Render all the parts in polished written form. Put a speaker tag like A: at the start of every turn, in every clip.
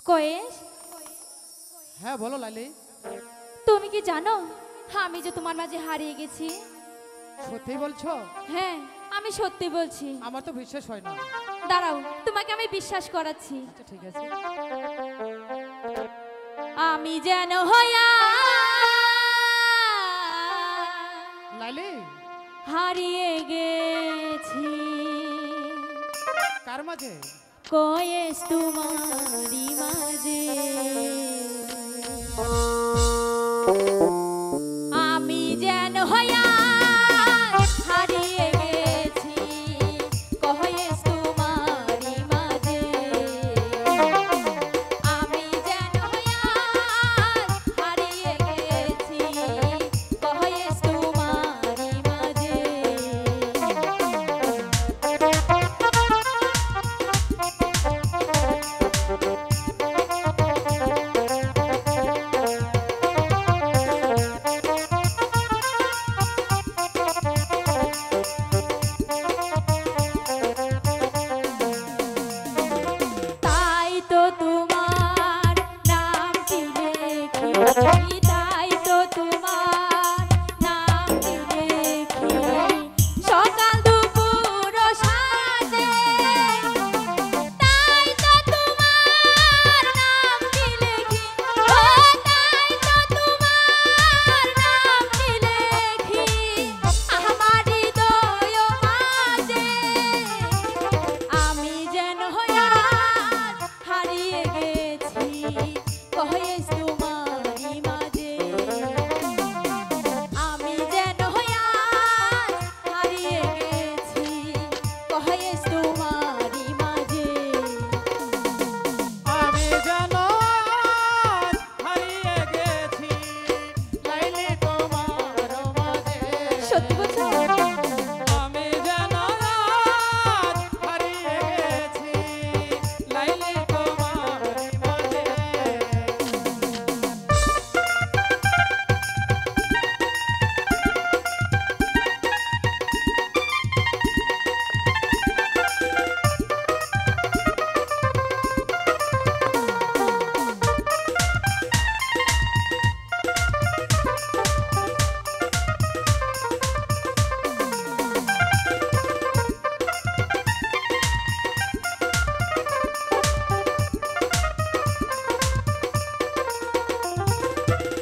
A: কয়েস,
B: হ্যাঁ বলো লাইলি।
A: তুমি কি জানো আমি যে তোমার মাঝে হারিয়ে গেছি?
B: সত্যি বলছো?
A: হ্যাঁ, আমি সত্যি বলছি।
B: আমার তো বিশ্বাস হয় না।
A: দাঁড়াও, তোমাকে আমি বিশ্বাস করাচ্ছি।
B: আচ্ছা ঠিক আছে।
A: আমি যেন হইয়া
B: লাইলি,
A: হারিয়ে গেছি।
B: কার মাঝে?
A: কয়েস তোমারই মাঝে। আমি যেন হইয়া হারিয়ে গেছি কয়েস তোমারই মাঝে। আমি যেন হইয়া হারিয়ে গেছি কয়েস তোমারই মাঝে। তাই তো তোমার নামটি লেখি, তাই তো তোমার নামটি লেখি সকাল দুপুর ও সাঁঝে। তাই তো তোমার নামটি লেখি, ও তাই তো তোমার নামটি লেখি আমার হৃদয় মাঝে। আমি যেন হইয়া হারিয়ে গেছি কয়েস তোমারই মাঝে। আমি যেন হইয়া হারিয়ে গেছি কয়েস তোমারই মাঝে।
B: আমি যেন হারিয়ে গেছি লাইলি তোমার মাঝে।
A: সত্যি বলছো?
B: আমি যেন হারিয়ে গেছি লাইলি তোমার মাঝে।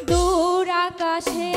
A: দূর আকাশে